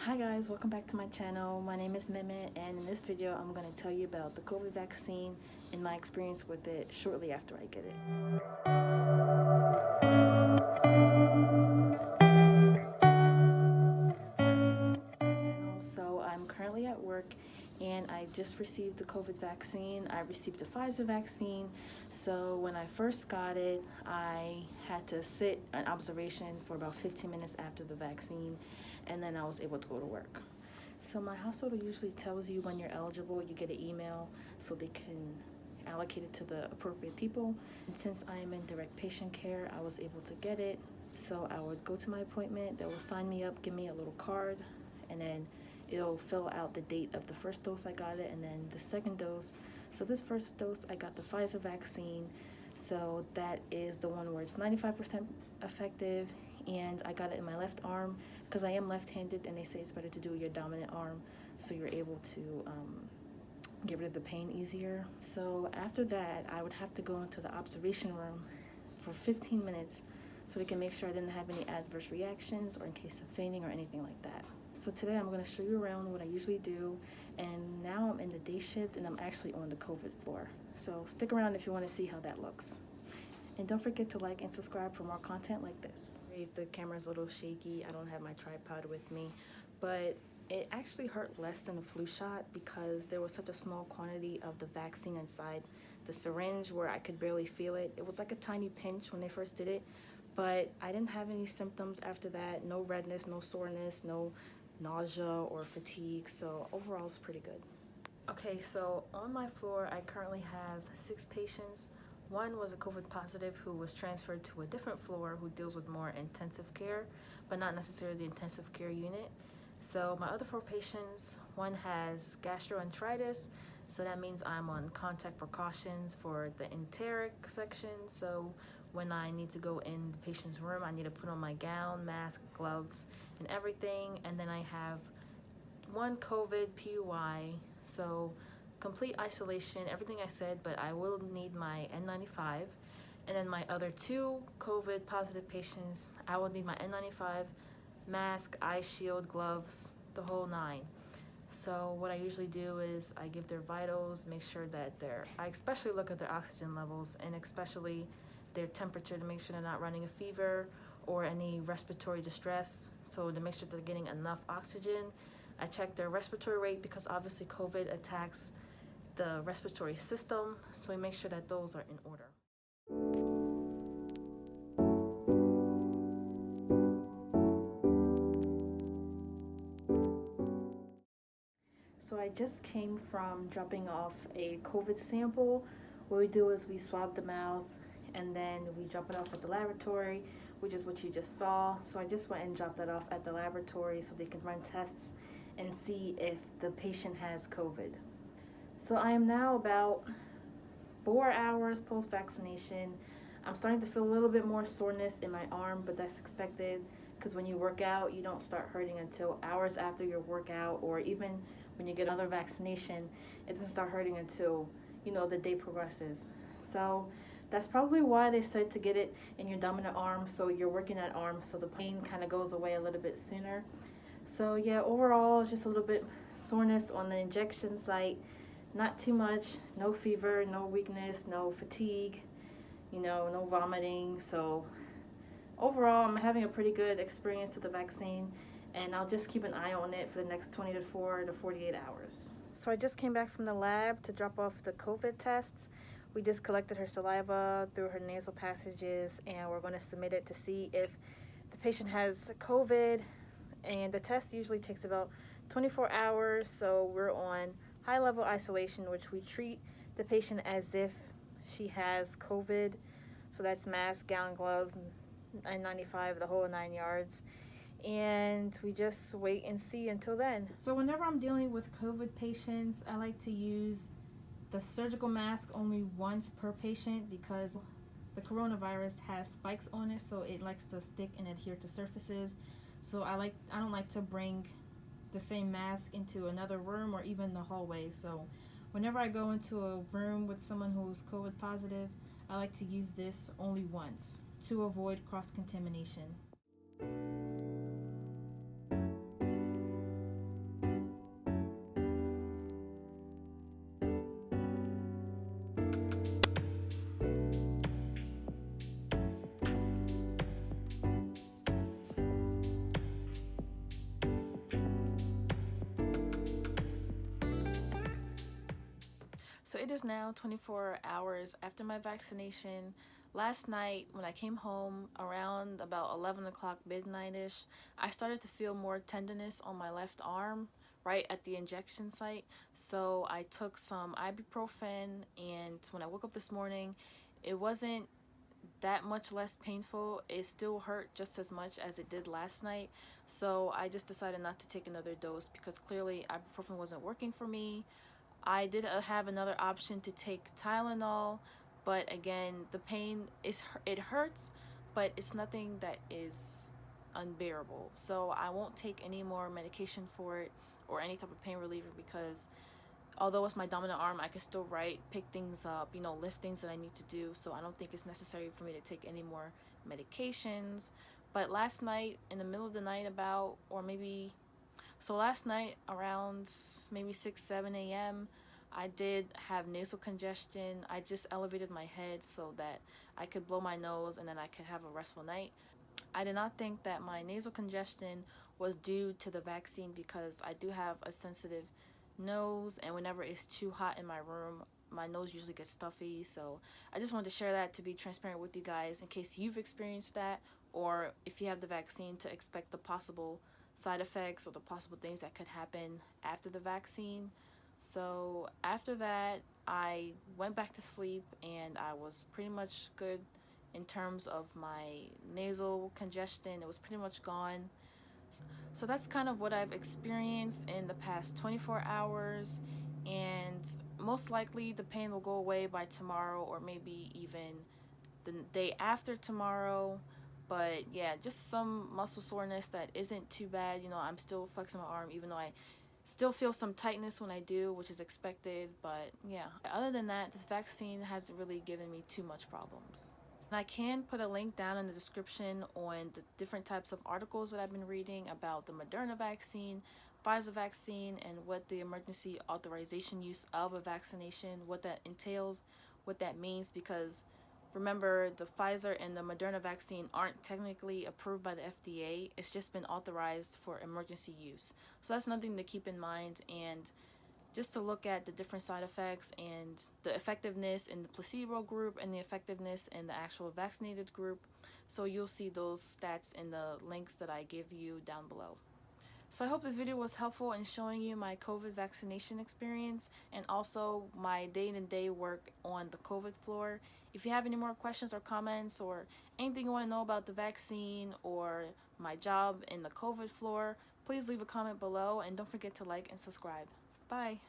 Hi guys, welcome back to my channel. My name is Mehmet, and in this video I'm going to tell you about the COVID vaccine and my experience with it shortly after I get it. So I'm currently at work and I just received the COVID vaccine. I received the Pfizer vaccine. So when I first got it, I had to sit an observation for about 15 minutes after the vaccine, and then I was able to go to work. So my hospital usually tells you when you're eligible. You get an email so they can allocate it to the appropriate people. And since I am in direct patient care, I was able to get it. So I would go to my appointment, they will sign me up, give me a little card, and then it'll fill out the date of the first dose I got it, and then the second dose. So this first dose, I got the Pfizer vaccine. So that is the one where it's 95% effective, and I got it in my left arm because I am left-handed, and they say it's better to do your dominant arm so you're able to get rid of the pain easier. So after that, I would have to go into the observation room for 15 minutes so they can make sure I didn't have any adverse reactions or in case of fainting or anything like that. So today I'm going to show you around what I usually do, and now I'm in the day shift and I'm actually on the COVID floor. So stick around if you want to see how that looks. And don't forget to like and subscribe for more content like this. If the camera's a little shaky, I don't have my tripod with me, but it actually hurt less than a flu shot because there was such a small quantity of the vaccine inside the syringe where I could barely feel it. It was like a tiny pinch when they first did it, but I didn't have any symptoms after that. No redness, no soreness, no nausea or fatigue. So overall it's pretty good. Okay, so on my floor I currently have 6 patients. One was a COVID positive who was transferred to a different floor who deals with more intensive care, but not necessarily the intensive care unit. So my other 4 patients, one has gastroenteritis, so that means I'm on contact precautions for the enteric section. So when I need to go in the patient's room, I need to put on my gown, mask, gloves, and everything. And then I have one COVID PUI, so complete isolation, everything I said, but I will need my N95. And then my other 2 COVID positive patients, I will need my N95, mask, eye shield, gloves, the whole 9. So what I usually do is I give their vitals, make sure that I especially look at their oxygen levels and especially their temperature to make sure they're not running a fever or any respiratory distress. So to make sure they're getting enough oxygen, I check their respiratory rate because obviously COVID attacks the respiratory system. So we make sure that those are in order. So I just came from dropping off a COVID sample. What we do is we swab the mouth and then we drop it off at the laboratory, which is what you just saw. So I just went and dropped that off at the laboratory so they can run tests and see if the patient has COVID. So I am now about 4 hours post-vaccination. I'm starting to feel a little bit more soreness in my arm, but that's expected because when you work out, you don't start hurting until hours after your workout, or even when you get another vaccination, it doesn't start hurting until, the day progresses. So that's probably why they said to get it in your dominant arm, so you're working that arm so the pain kind of goes away a little bit sooner. So yeah, overall, just a little bit soreness on the injection site. Not too much, no fever, no weakness, no fatigue, no vomiting. So overall, I'm having a pretty good experience with the vaccine, and I'll just keep an eye on it for the next 24 to 48 hours. So I just came back from the lab to drop off the COVID tests. We just collected her saliva through her nasal passages, and we're going to submit it to see if the patient has COVID. And the test usually takes about 24 hours, so we're on high-level isolation, which we treat the patient as if she has COVID. So that's mask, gown, gloves, N95, the whole 9 yards. And we just wait and see until then. So whenever I'm dealing with COVID patients, I like to use the surgical mask only once per patient because the coronavirus has spikes on it, so it likes to stick and adhere to surfaces. So I don't like to bring the same mask into another room or even the hallway. So whenever I go into a room with someone who's COVID positive, I like to use this only once to avoid cross-contamination. So it is now 24 hours after my vaccination. Last night when I came home around about 11 o'clock midnight-ish, I started to feel more tenderness on my left arm right at the injection site. So I took some ibuprofen, and when I woke up this morning, it wasn't that much less painful. It still hurt just as much as it did last night. So I just decided not to take another dose because clearly ibuprofen wasn't working for me. I did have another option to take Tylenol, but again, the pain it hurts, but it's nothing that is unbearable. So I won't take any more medication for it or any type of pain reliever because although it's my dominant arm, I can still pick things up, lift things that I need to do. So I don't think it's necessary for me to take any more medications. But last night, in the middle of the night, last night around maybe 6, 7 a.m., I did have nasal congestion. I just elevated my head so that I could blow my nose and then I could have a restful night. I did not think that my nasal congestion was due to the vaccine because I do have a sensitive nose, and whenever it's too hot in my room, my nose usually gets stuffy. So I just wanted to share that to be transparent with you guys in case you've experienced that, or if you have the vaccine, to expect the possible side effects or the possible things that could happen after the vaccine. So after that, I went back to sleep and I was pretty much good in terms of my nasal congestion. It was pretty much gone. So that's kind of what I've experienced in the past 24 hours, and most likely the pain will go away by tomorrow or maybe even the day after tomorrow. But yeah, just some muscle soreness that isn't too bad. I'm still flexing my arm even though I still feel some tightness when I do, which is expected. But yeah, other than that, this vaccine hasn't really given me too much problems. And I can put a link down in the description on the different types of articles that I've been reading about the Moderna vaccine, Pfizer vaccine, and what the emergency authorization use of a vaccination, what that entails, what that means, because remember, the Pfizer and the Moderna vaccine aren't technically approved by the FDA. It's just been authorized for emergency use. So that's nothing to keep in mind, and just to look at the different side effects and the effectiveness in the placebo group and the effectiveness in the actual vaccinated group. So you'll see those stats in the links that I give you down below. So I hope this video was helpful in showing you my COVID vaccination experience and also my day-to-day work on the COVID floor. If you have any more questions or comments or anything you want to know about the vaccine or my job in the COVID floor, please leave a comment below and don't forget to like and subscribe. Bye.